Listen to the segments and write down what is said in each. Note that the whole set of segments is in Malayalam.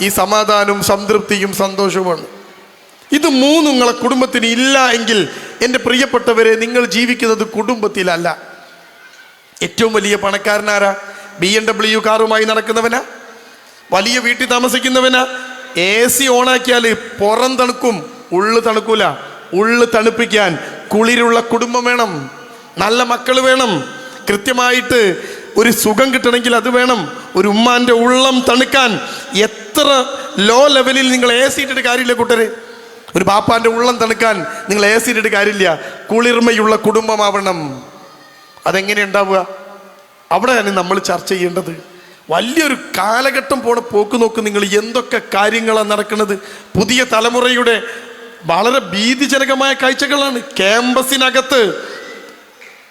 ഈ സമാധാനവും സംതൃപ്തിയും സന്തോഷവുമാണ്. ഇത് മൂന്നും നിങ്ങളെ കുടുംബത്തിന് ഇല്ല എങ്കിൽ എൻ്റെ പ്രിയപ്പെട്ടവരെ, നിങ്ങൾ ജീവിക്കുന്നത് കുടുംബത്തിലല്ല. ഏറ്റവും വലിയ പണക്കാരനാരാ? BMW കാറുമായി നടക്കുന്നവനാ? വലിയ വീട്ടിൽ താമസിക്കുന്നവനാ? AC ഓണാക്കിയാൽ പുറം തണുക്കും, ഉള്ളു തണുക്കൂല. ഉള്ളു തണുപ്പിക്കാൻ കുളിരുള്ള കുടുംബം വേണം, നല്ല മക്കൾ വേണം, കൃത്യമായിട്ട് ഒരു സുഖം കിട്ടണമെങ്കിൽ അത് വേണം. ഒരു ഉമ്മാൻ്റെ ഉള്ളം തണുക്കാൻ എത്ര ലോ ലെവലിൽ നിങ്ങൾ AC ഇട്ടിട്ട് കാര്യമില്ല കൂട്ടരെ. ഒരു ബാപ്പാൻ്റെ ഉള്ളം തണുക്കാൻ നിങ്ങൾ AC ഇട്ടിട്ട് കാര്യമില്ല. കുളിർമയുള്ള കുടുംബമാവണം. അതെങ്ങനെ ഉണ്ടാവുക? അവിടെയാണ് നമ്മൾ ചർച്ച ചെയ്യേണ്ടത്. വലിയൊരു കാലഘട്ടം പോക്ക് നോക്ക് നിങ്ങൾ. എന്തൊക്കെ കാര്യങ്ങളാണ് നടക്കുന്നത്. പുതിയ തലമുറയുടെ വളരെ ഭീതിജനകമായ കാഴ്ചകളാണ്.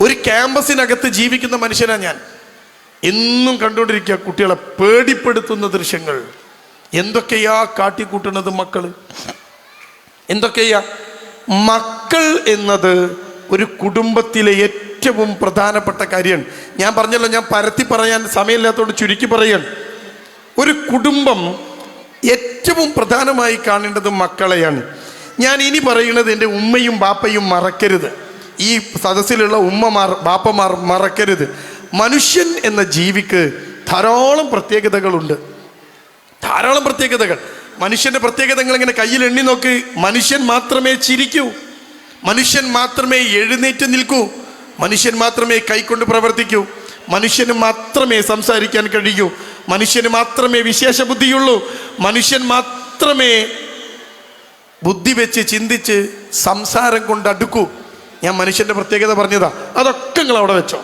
ഒരു ക്യാമ്പസിനകത്ത് ജീവിക്കുന്ന മനുഷ്യനാണ് ഞാൻ. എന്നും കണ്ടുകൊണ്ടിരിക്കുക കുട്ടികളെ പേടിപ്പെടുത്തുന്ന ദൃശ്യങ്ങൾ. എന്തൊക്കെയാ കാട്ടിക്കൂട്ടുന്നത് മക്കള്, എന്തൊക്കെയാ. മക്കൾ എന്നത് ഒരു കുടുംബത്തിലെ ഏറ്റവും പ്രധാനപ്പെട്ട കാര്യമാണ്. ഞാൻ പറഞ്ഞല്ലോ, ഞാൻ പരത്തി പറയാൻ സമയമില്ലാത്തതുകൊണ്ട് ചുരുക്കി പറയാണ്. ഒരു കുടുംബം ഏറ്റവും പ്രധാനമായി കാണേണ്ടത് മക്കളെയാണ്. ഞാൻ ഇനി പറയുന്നത് എൻ്റെ ഉമ്മയും ബാപ്പയും മറക്കരുത്. ഈ സദസ്സിലുള്ള ഉമ്മമാർ ബാപ്പമാർ മറക്കരുത്. മനുഷ്യൻ എന്ന ജീവിക്ക് ധാരാളം പ്രത്യേകതകളുണ്ട്, ധാരാളം പ്രത്യേകതകൾ. മനുഷ്യൻ്റെ പ്രത്യേകതകൾ ഇങ്ങനെ കയ്യിൽ എണ്ണി നോക്ക്. മനുഷ്യൻ മാത്രമേ ചിരിക്കൂ, മനുഷ്യൻ മാത്രമേ എഴുന്നേറ്റ് നിൽക്കൂ, മനുഷ്യൻ മാത്രമേ കൈകൊണ്ട് പ്രവർത്തിക്കൂ, മനുഷ്യന് മാത്രമേ സംസാരിക്കാൻ കഴിയൂ, മനുഷ്യന് മാത്രമേ വിശേഷ ബുദ്ധിയുള്ളൂ, മനുഷ്യൻ മാത്രമേ ബുദ്ധി വെച്ച് ചിന്തിച്ച് സംസാരം കൊണ്ട് അടുക്കൂ. ഞാൻ മനുഷ്യൻ്റെ പ്രത്യേകത പറഞ്ഞതാ. അതൊക്കെ നിങ്ങൾ അവിടെ വെച്ചോ,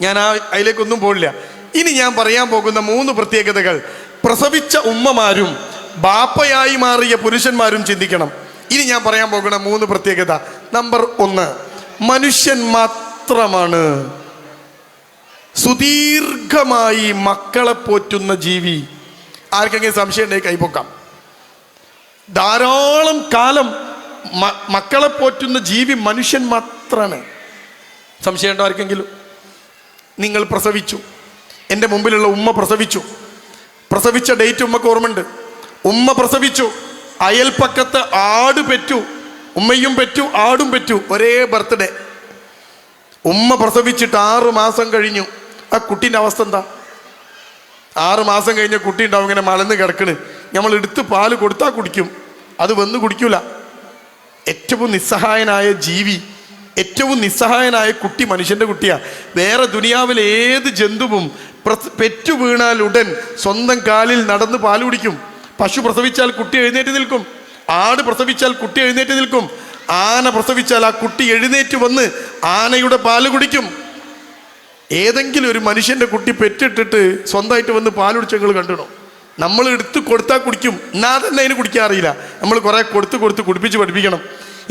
ഞാൻ അതിലേക്കൊന്നും പോകില്ല. ഇനി ഞാൻ പറയാൻ പോകുന്ന 3 പ്രത്യേകതകൾ പ്രസവിച്ച ഉമ്മമാരും ബാപ്പയായി മാറിയ പുരുഷന്മാരും ചിന്തിക്കണം. ഇനി ഞാൻ പറയാൻ പോകുന്ന 3 പ്രത്യേകത. നമ്പർ 1, മനുഷ്യൻ മാത്രമാണ് സുദീർഘമായി മക്കളെ പോറ്റുന്ന ജീവി. ആർക്കെങ്കിലും സംശയം ഉണ്ടെങ്കിൽ കൈപ്പൊക്കാം. ധാരാളം കാലം മക്കളെ പോറ്റുന്ന ജീവി മനുഷ്യൻ മാത്രമാണ്. സംശയമുണ്ടോ ആർക്കെങ്കിലും? നിങ്ങൾ പ്രസവിച്ചു, എൻ്റെ മുമ്പിലുള്ള ഉമ്മ പ്രസവിച്ച ഡേറ്റ് ഉമ്മക്ക് ഓർമ്മയുണ്ട്. ഉമ്മ പ്രസവിച്ചു, അയൽപ്പക്കത്ത് ആട് പെറ്റു, ഉമ്മയും പെറ്റു ആടും പെറ്റു, ഒരേ ബർത്ത്ഡേ. ഉമ്മ പ്രസവിച്ചിട്ട് 6 മാസം കഴിഞ്ഞു. ആ കുട്ടീൻ്റെ അവസ്ഥ എന്താ? 6 മാസം കഴിഞ്ഞ കുട്ടി ഉണ്ടാവും ഇങ്ങനെ മലന്ന് കിടക്കണ്. നമ്മൾ എടുത്ത് പാല് കൊടുത്താൽ കുടിക്കും, അത് വന്ന് കുടിക്കൂല. ഏറ്റവും നിസ്സഹായനായ ജീവി, ഏറ്റവും നിസ്സഹായനായ കുട്ടി മനുഷ്യൻ്റെ കുട്ടിയാണ്. വേറെ ദുനിയാവിലെ ഏത് ജന്തുവും പെറ്റു വീണാൽ ഉടൻ സ്വന്തം കാലിൽ നടന്ന് പാല് കുടിക്കും. പശു പ്രസവിച്ചാൽ കുട്ടി എഴുന്നേറ്റ് നിൽക്കും, ആട് പ്രസവിച്ചാൽ കുട്ടി എഴുന്നേറ്റ് നിൽക്കും, ആന പ്രസവിച്ചാൽ ആ കുട്ടി എഴുന്നേറ്റ് വന്ന് ആനയുടെ പാല് കുടിക്കും. ഏതെങ്കിലും ഒരു മനുഷ്യൻ്റെ കുട്ടി പെറ്റിട്ടിട്ട് സ്വന്തമായിട്ട് വന്ന് പാല് കുടിച്ചങ്ങൾ കണ്ടിടണം? നമ്മൾ എടുത്ത് കൊടുത്താൽ കുടിക്കും, എന്നാൽ തന്നെ അതിന് കുടിക്കാൻ അറിയില്ല. നമ്മൾ കുറേ കൊടുത്ത് കുടിപ്പിച്ച് പഠിപ്പിക്കണം.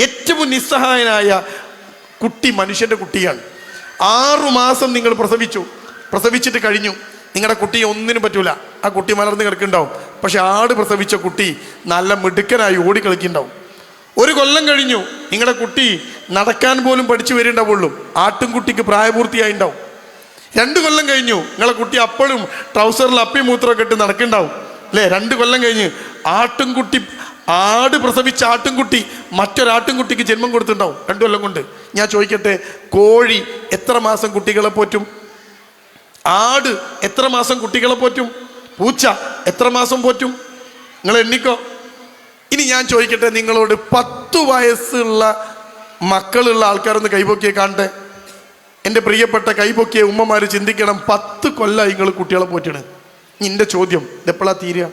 ഏറ്റവും നിസ്സഹായനായ കുട്ടി മനുഷ്യൻ്റെ കുട്ടിയാണ്. 6 മാസം നിങ്ങൾ പ്രസവിച്ചിട്ട് കഴിഞ്ഞു. നിങ്ങളുടെ കുട്ടിയെ ഒന്നിനും പറ്റൂല, ആ കുട്ടി മലർന്ന് കിടക്കുന്നുണ്ടാവും. പക്ഷെ ആട് പ്രസവിച്ച കുട്ടി നല്ല മിടുക്കനായി ഓടിക്കളിക്കുന്നുണ്ടാവും. 1 കൊല്ലം കഴിഞ്ഞു, നിങ്ങളുടെ കുട്ടി നടക്കാൻ പോലും പഠിച്ചു വരുന്നുണ്ടാവുള്ളൂ. ആട്ടിൻകുട്ടിക്ക് പ്രായപൂർത്തിയായി ഉണ്ടാവും. 2 കൊല്ലം കഴിഞ്ഞു, നിങ്ങളെ കുട്ടി അപ്പോഴും ട്രൗസറിൽ അപ്പി മൂത്രമൊക്കെ ഇട്ട് നടക്കുന്നുണ്ടാവും അല്ലേ? 2 കൊല്ലം കഴിഞ്ഞ് ആട് പ്രസവിച്ച ആട്ടിൻകുട്ടി മറ്റൊരാട്ടിൻകുട്ടിക്ക് ജന്മം കൊടുത്തിട്ടുണ്ടാവും 2 കൊല്ലം കൊണ്ട്. ഞാൻ ചോദിക്കട്ടെ, കോഴി എത്ര മാസം കുട്ടികളെ പോറ്റും? ആട് എത്ര മാസം കുട്ടികളെ പോറ്റും? പൂച്ച എത്ര മാസം പോറ്റും? നിങ്ങൾ എണ്ണിക്കോ. ഇനി ഞാൻ ചോദിക്കട്ടെ നിങ്ങളോട്, 10 വയസ്സുള്ള മക്കളുള്ള ആൾക്കാരൊന്ന് കൈപൊക്കിയെ കാണട്ടെ. എൻ്റെ പ്രിയപ്പെട്ട കൈപൊക്കിയ ഉമ്മമാർ ചിന്തിക്കണം, 10 കൊല്ലമായി നിങ്ങൾ കുട്ടികളെ പോറ്റണ്. നിന്റെ ചോദ്യം എപ്പോഴാണ് തീരുക?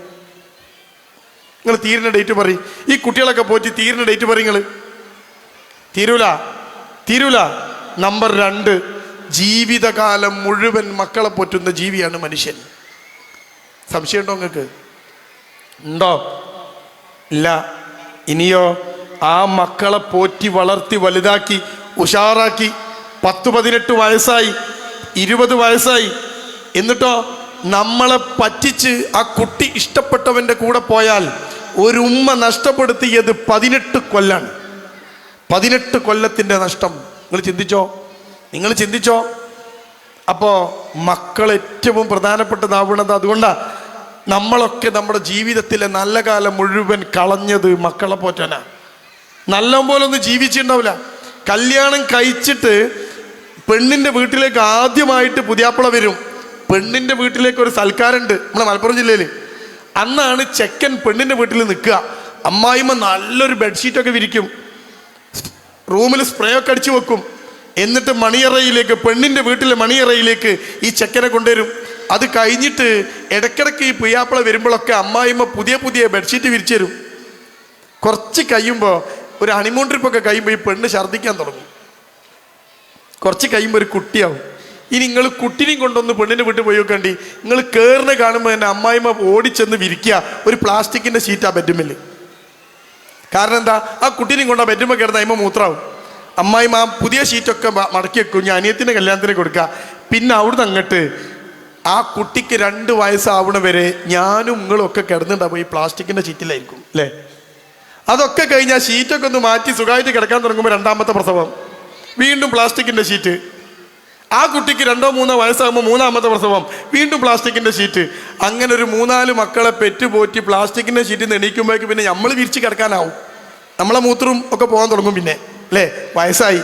നിങ്ങൾ തീരുന്ന ഡേറ്റ് പറയും. ഈ കുട്ടികളൊക്കെ പോറ്റി തീരുന്ന ഡേറ്റ് പറയും. നിങ്ങൾ തീരൂല. നമ്പർ 2, ജീവിതകാലം മുഴുവൻ മക്കളെ പോറ്റുന്ന ജീവിയാണ് മനുഷ്യൻ. സംശയമുണ്ടോ നിങ്ങൾക്ക്? ഉണ്ടോ? ഇല്ല. ഇനിയോ? ആ മക്കളെ പോറ്റി വളർത്തി വലുതാക്കി ഉഷാറാക്കി 10-18 വയസ്സായി, 20 വയസ്സായി, എന്നിട്ടോ നമ്മളെ പറ്റിച്ച് ആ കുട്ടി ഇഷ്ടപ്പെട്ടവൻ്റെ കൂടെ പോയാൽ ഒരു ഉമ്മ നഷ്ടപ്പെടുത്തിയത് 18 കൊല്ലാണ്. 18 കൊല്ലത്തിൻ്റെ നഷ്ടം. നിങ്ങൾ ചിന്തിച്ചോ? അപ്പോൾ മക്കൾ ഏറ്റവും പ്രധാനപ്പെട്ടതാവുന്നത് അതുകൊണ്ടാണ്. നമ്മളൊക്കെ നമ്മുടെ ജീവിതത്തിലെ നല്ല കാലം മുഴുവൻ കളഞ്ഞത് മക്കളെ പോറ്റാനാ. നല്ല പോലെ ഒന്നും ജീവിച്ചിട്ടുണ്ടാവില്ല. കല്യാണം കഴിച്ചിട്ട് പെണ്ണിൻ്റെ വീട്ടിലേക്ക് ആദ്യമായിട്ട് പുതിയാപ്പിള വരും. പെണ്ണിൻ്റെ വീട്ടിലേക്ക് ഒരു സൽക്കാരുണ്ട് നമ്മുടെ മലപ്പുറം ജില്ലയിൽ. അന്നാണ് ചെക്കൻ പെണ്ണിൻ്റെ വീട്ടിൽ നിൽക്കുക. അമ്മായിമ്മ നല്ലൊരു ബെഡ്ഷീറ്റൊക്കെ വിരിക്കും, റൂമിൽ സ്പ്രേ ഒക്കെ അടിച്ചു വെക്കും. എന്നിട്ട് മണിയറയിലേക്ക്, പെണ്ണിൻ്റെ വീട്ടിലെ മണിയറയിലേക്ക് ഈ ചെക്കനെ കൊണ്ടുവരും. അത് കഴിഞ്ഞിട്ട് ഇടയ്ക്കിടയ്ക്ക് ഈ പുയ്യാപ്പിള വരുമ്പോഴൊക്കെ അമ്മായിമ്മ പുതിയ പുതിയ ബെഡ്ഷീറ്റ് വിരിച്ചു തരും. കുറച്ച് കഴിയുമ്പോൾ, ഒരു ഹണിമൂൺ ട്രിപ്പൊക്കെ കഴിയുമ്പോൾ ഈ പെണ്ണ് ഛർദ്ദിക്കാൻ തുടങ്ങും. കുറച്ച് കഴിയുമ്പോൾ ഒരു കുട്ടിയാവും. ഇനി നിങ്ങൾ കുട്ടിനെയും കൊണ്ടൊന്ന് പെണ്ണിൻ്റെ വീട്ടിൽ പോയി നോക്കണ്ടി, നിങ്ങൾ കയറിനെ കാണുമ്പോൾ എൻ്റെ അമ്മായിമ്മ ഓടിച്ചെന്ന് വിരിക്കുക ഒരു പ്ലാസ്റ്റിക്കിൻ്റെ ഷീറ്റ് ആ ബെഡ്റൂമിൽ. കാരണം എന്താ, ആ കുട്ടീനെയും കൊണ്ട് ആ ബെഡ്റൂമിൽ കിടന്ന് അമ്മ മൂത്രാവും. അമ്മായിമ്മ ആ പുതിയ ഷീറ്റൊക്കെ മടക്കി വെക്കും, ഞാൻ അനിയത്തിൻ്റെ കല്യാണത്തിന് കൊടുക്കുക. പിന്നെ അവിടുന്ന് അങ്ങോട്ട് ആ കുട്ടിക്ക് 2 വയസ്സാവണ വരെ ഞാനും നിങ്ങളും ഒക്കെ കിടന്നുണ്ടാവും ഈ പ്ലാസ്റ്റിക്കിൻ്റെ ഷീറ്റിലായിരിക്കും അല്ലേ. അതൊക്കെ കഴിഞ്ഞാൽ ഷീറ്റൊക്കെ ഒന്ന് മാറ്റി സുഖമായിട്ട് കിടക്കാൻ തുടങ്ങുമ്പോൾ 2ാമത്തെ പ്രസവം, വീണ്ടും പ്ലാസ്റ്റിക്കിൻ്റെ ഷീറ്റ്. ആ കുട്ടിക്ക് 2 3 വയസ്സാകുമ്പോൾ 3ാമത്തെ പ്രസവം, വീണ്ടും പ്ലാസ്റ്റിക്കിൻ്റെ ഷീറ്റ്. അങ്ങനെ ഒരു 3-4 മക്കളെ പെറ്റുപോറ്റി പ്ലാസ്റ്റിക്കിൻ്റെ ഷീറ്റിൽ നിന്ന് എണീക്കുമ്പോഴേക്ക് പിന്നെ നമ്മൾ വിരിച്ച് കിടക്കാനാവും. നമ്മളെ മൂത്രവും ഒക്കെ പോകാൻ തുടങ്ങും പിന്നെ അല്ലേ, വയസ്സായി.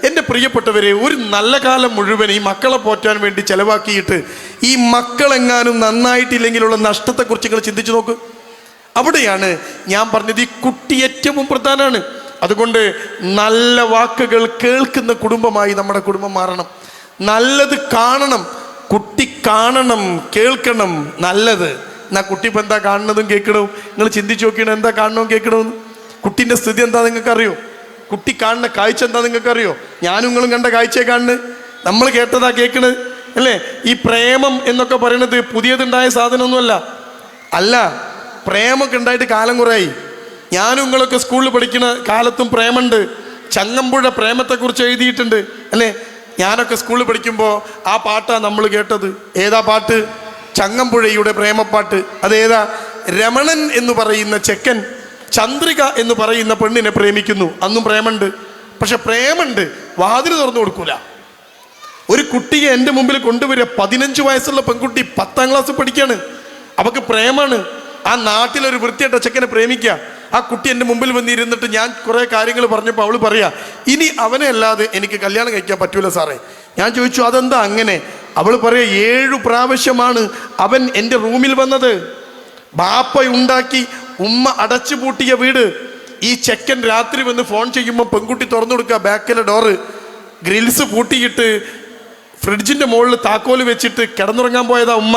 എൻ്റെ പ്രിയപ്പെട്ടവരെ, ഒരു നല്ല കാലം മുഴുവൻ ഈ മക്കളെ പോറ്റാൻ വേണ്ടി ചിലവാക്കിയിട്ട് ഈ മക്കളെങ്ങാനും നന്നായിട്ടില്ലെങ്കിലുള്ള നഷ്ടത്തെക്കുറിച്ച് നിങ്ങൾ ചിന്തിച്ചു നോക്ക്. അവിടെയാണ് ഞാൻ പറഞ്ഞത്, ഈ കുട്ടി ഏറ്റവും പ്രധാനമാണ്. അതുകൊണ്ട് നല്ല വാക്കുകൾ കേൾക്കുന്ന കുടുംബമായി നമ്മുടെ കുടുംബം മാറണം. നല്ലത് കാണണം, കുട്ടി കാണണം, കേൾക്കണം നല്ലത്. എന്നാ കുട്ടി ഇപ്പം എന്താ കാണുന്നതും കേൾക്കണവും നിങ്ങൾ ചിന്തിച്ച് നോക്കിയാണ്, എന്താ കാണണവും കേൾക്കണമെന്ന്. കുട്ടീൻ്റെ സ്ഥിതി എന്താ നിങ്ങൾക്കറിയോ? കുട്ടി കാണുന്ന കാഴ്ച എന്താ നിങ്ങൾക്കറിയോ? ഞാനും നിങ്ങളും കണ്ട കാഴ്ചയെ കാണുന്നത്, നമ്മൾ കേട്ടതാ കേൾക്കണത് അല്ലേ. ഈ പ്രേമം എന്നൊക്കെ പറയണത് പുതിയതുണ്ടായ സാധനമൊന്നുമല്ല. അല്ല, പ്രേമൊക്കെ ഉണ്ടായിട്ട് കാലം കുറേയായി. ഞാനും നിങ്ങളൊക്കെ സ്കൂളിൽ പഠിക്കുന്ന കാലത്തും പ്രേമുണ്ട്. ചങ്ങമ്പുഴ പ്രേമത്തെക്കുറിച്ച് എഴുതിയിട്ടുണ്ട് അല്ലേ. ഞാനൊക്കെ സ്കൂളിൽ പഠിക്കുമ്പോൾ ആ പാട്ടാണ് നമ്മൾ കേട്ടത്. ഏതാ പാട്ട്? ചങ്ങമ്പുഴയുടെ പ്രേമപ്പാട്ട്. അതേതാ? രമണൻ എന്ന് പറയുന്ന ചെക്കൻ ചന്ദ്രിക എന്ന് പറയുന്ന പെണ്ണിനെ പ്രേമിക്കുന്നു. അന്നും പ്രേമുണ്ട്. പക്ഷെ പ്രേമുണ്ട്, വാതിൽ തുറന്നു കൊടുക്കൂല. ഒരു കുട്ടിയെ എൻ്റെ മുമ്പിൽ കൊണ്ടുവരിക, 15 വയസ്സുള്ള പെൺകുട്ടി 10ാം ക്ലാസ് പഠിക്കാണ്, അവൾക്ക് പ്രേമാണ്. ആ നാട്ടിലൊരു വൃത്തിയായിട്ട ചെക്കനെ പ്രേമിക്കുക. ആ കുട്ടി എൻ്റെ മുമ്പിൽ വന്നിരുന്നിട്ട് ഞാൻ കുറേ കാര്യങ്ങൾ പറഞ്ഞപ്പോൾ അവൾ പറയാ, ഇനി അവനെ അല്ലാതെ എനിക്ക് കല്യാണം കഴിക്കാൻ പറ്റൂല സാറേ. ഞാൻ ചോദിച്ചു, അതെന്താ അങ്ങനെ? അവൾ പറയാ, 7 പ്രാവശ്യമാണ് അവൻ എൻ്റെ റൂമിൽ വന്നത്. ബാപ്പ ഉണ്ടാക്കി ഉമ്മ അടച്ചു പൂട്ടിയ വീട്. ഈ ചെക്കൻ രാത്രി വന്ന് ഫോൺ ചെയ്യുമ്പോൾ പെൺകുട്ടി തുറന്നു കൊടുക്കുക, ബാക്കിലെ ഡോറ് ഗ്രിൽസ് പൂട്ടിയിട്ട് ഫ്രിഡ്ജിൻ്റെ മുകളിൽ താക്കോല് വെച്ചിട്ട് കിടന്നുറങ്ങാൻ പോയതാ ഉമ്മ.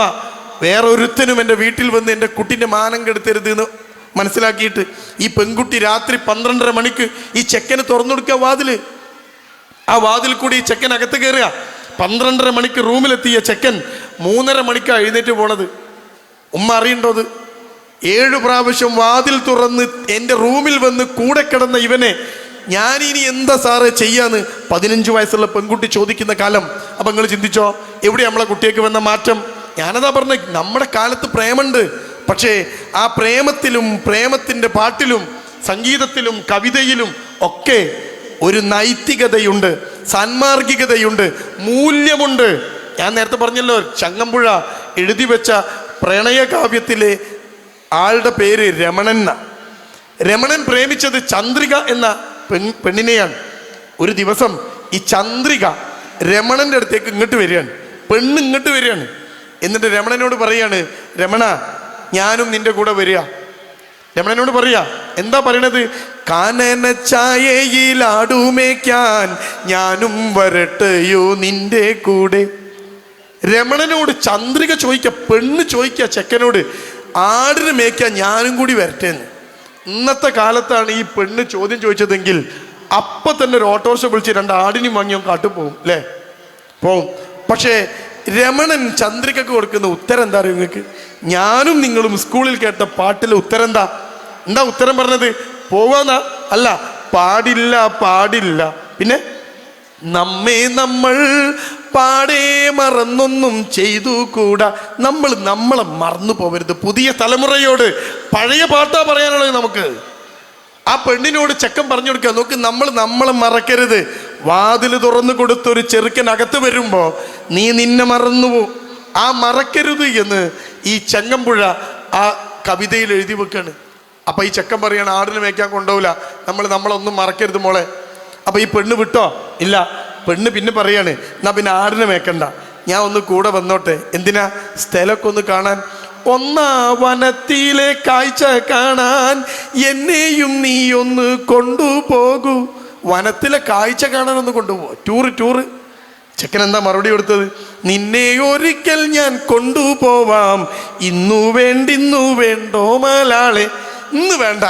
വേറെ ഒരുത്തനും എൻ്റെ വീട്ടിൽ വന്ന് എൻ്റെ കുട്ടീൻ്റെ മാനം കെടുത്തരുത് എന്ന് മനസ്സിലാക്കിയിട്ട് ഈ പെൺകുട്ടി രാത്രി 12:30 മണിക്ക് ഈ ചെക്കന് തുറന്നു കൊടുക്കുക വാതില്. ആ വാതിൽ കൂടി ഈ ചെക്കൻ അകത്ത് കയറുക. 12:30 മണിക്ക് റൂമിലെത്തിയ ചെക്കൻ 3:30 മണിക്കാണ് എഴുന്നേറ്റ് പോണത്. ഉമ്മ അറിയണ്ടോ അത്? 7 പ്രാവശ്യം വാതിൽ തുറന്ന് എൻ്റെ റൂമിൽ വന്ന് കൂടെ കിടന്ന ഇവനെ ഞാനിനി എന്താ സാറേ ചെയ്യാന്ന് 15 വയസ്സുള്ള പെൺകുട്ടി ചോദിക്കുന്ന കാലം. അപ്പം നിങ്ങൾ ചിന്തിച്ചോ, എവിടെ നമ്മളെ കുട്ടിയൊക്കെ വന്ന മാറ്റം? ഞാനതാ പറഞ്ഞ, നമ്മുടെ കാലത്ത് പ്രേമുണ്ട്. പക്ഷേ ആ പ്രേമത്തിലും പ്രേമത്തിൻ്റെ പാട്ടിലും സംഗീതത്തിലും കവിതയിലും ഒക്കെ ഒരു നൈതികതയുണ്ട്, സാന്മാർഗികതയുണ്ട്, മൂല്യമുണ്ട്. ഞാൻ നേരത്തെ പറഞ്ഞല്ലോ, ചങ്ങമ്പുഴ എഴുതി വെച്ച പ്രണയകാവ്യത്തിലെ ആളുടെ പേര് രമണൻ. രമണൻ പ്രേമിച്ചത് ചന്ദ്രിക എന്ന പെണ്ണിനെയാണ്. ഒരു ദിവസം ഈ ചന്ദ്രിക രമണൻ്റെ അടുത്തേക്ക് ഇങ്ങോട്ട് വരികയാണ്, പെണ്ണ് ഇങ്ങോട്ട് വരികയാണ്. എന്നിട്ട് രമണനോട് പറയാണ്, രമണ ഞാനും നിന്റെ കൂടെ വരിക. രമണനോട് പറയാ, എന്താ പറയണത്? കാനന ചായയിലാടുമേക്കാൻ ഞാനും വരട്ടെയോ നിന്റെ കൂടെ. രമണനോട് ചന്ദ്രിക ചോദിക്ക, പെണ്ണ് ചോദിക്ക ചെക്കനോട്, ആടിന് മേയ്ക്കാൻ ഞാനും കൂടി വരട്ടേന്ന്. ഇന്നത്തെ കാലത്താണ് ഈ പെണ്ണ് ചോദ്യം ചോദിച്ചതെങ്കിൽ അപ്പം തന്നെ ഒരു ഓട്ടോറിക്ഷ വിളിച്ച് 2 ആടിനും വാങ്ങി കാട്ടിൽ പോകും അല്ലേ, പോവും. പക്ഷേ രമണൻ ചന്ദ്രികക്ക് കൊടുക്കുന്ന ഉത്തരം എന്താ അറിയോ നിങ്ങൾക്ക്? ഞാനും നിങ്ങളും സ്കൂളിൽ കേട്ട പാട്ടിലെ ഉത്തരം എന്താ? എന്താ ഉത്തരം പറഞ്ഞത്? പോവാന്നാ? അല്ല, പാടില്ല പാടില്ല. പിന്നെ നമ്മെ നമ്മൾ പാടേ മറന്നൊന്നും ചെയ്തു കൂടാ. നമ്മളെ മറന്നു പോകരുത്. പുതിയ തലമുറയോട് പഴയ പാട്ടാ പറയാനുള്ളത് നമുക്ക്. ആ പെണ്ണിനോട് ചെക്കൻ പറഞ്ഞു കൊടുക്കുക, നോക്ക്, നമ്മളെ മറക്കരുത്. വാതിൽ തുറന്നു കൊടുത്തൊരു ചെറുക്കൻ അകത്ത് വരുമ്പോൾ നീ നിന്നെ മറന്നുപോകും. ആ മറക്കരുത് എന്ന് ഈ ചങ്ങമ്പുഴ ആ കവിതയിൽ എഴുതി വെക്കാണ്. അപ്പൊ ഈ ചെക്കൻ പറയാണ് ആടിന് മേയ്ക്കാൻ കൊണ്ടുപോകില്ല, നമ്മളൊന്നും മറക്കരുത് മോളെ. അപ്പൊ ഈ പെണ്ണ് വിട്ടോ? ഇല്ല. പെണ്ണ് പിന്നെ പറയാണ് എന്നാ പിന്നെ ആടിനെ മേക്കണ്ട, ഞാൻ ഒന്ന് കൂടെ വന്നോട്ടെ. എന്തിനാ? സ്ഥലമൊക്കെ ഒന്ന് കാണാൻ. ഒന്നാ വനത്തിലെ കാഴ്ച കാണാൻ എന്നെയും നീ ഒന്ന് കൊണ്ടുപോകൂ. വനത്തിലെ കാഴ്ച കാണാൻ ഒന്ന് കൊണ്ടുപോകും. ടൂറ്. ചെക്കൻ എന്താ മറുപടി കൊടുത്തത്? നിന്നെ ഒരിക്കൽ ഞാൻ കൊണ്ടുപോവാം, ഇന്നു വേണ്ടോ മലാളെ. ഇന്ന് വേണ്ട,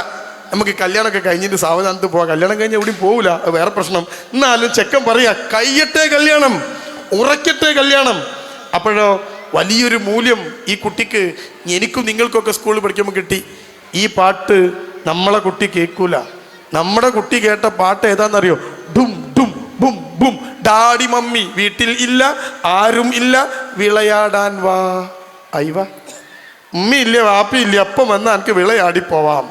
നമുക്ക് കല്യാണമൊക്കെ കഴിഞ്ഞിട്ട് സാവധാനത്ത് പോവാം. കല്യാണം കഴിഞ്ഞ് എവിടെയും പോവില്ല, വേറെ പ്രശ്നം. എന്നാലും ചെക്കൻ പറയാ കഴിയട്ടെ കല്യാണം, ഉറക്കട്ടെ കല്യാണം. അപ്പോഴോ വലിയൊരു മൂല്യം ഈ കുട്ടിക്ക് എനിക്കും നിങ്ങൾക്കൊക്കെ സ്കൂളിൽ പഠിക്കുമ്പോൾ കിട്ടി. ഈ പാട്ട് നമ്മളെ കുട്ടി കേൾക്കൂല. നമ്മുടെ കുട്ടി കേട്ട പാട്ട് ഏതാണെന്നറിയോ? ഡും ഡും ബും ബും. ഡാഡി മമ്മി വീട്ടിൽ ഇല്ല, ആരും ഇല്ല, വിളയാടാൻ വാ. അയ്യവാ, ഉമ്മി ഇല്ല, വാപ്പി ഇല്ല, അപ്പം വന്നാൽ എനിക്ക് വിളയാടിപ്പോവാം.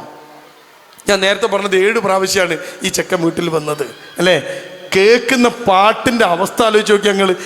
ഞാൻ നേരത്തെ പറഞ്ഞത് 7 പ്രാവശ്യമാണ് ഈ ചെക്കൻ വീട്ടിൽ വന്നത് അല്ലേ? കേൾക്കുന്ന പാട്ടിൻ്റെ അവസ്ഥ ആലോചിച്ച് നോക്കി ഞങ്ങൾ.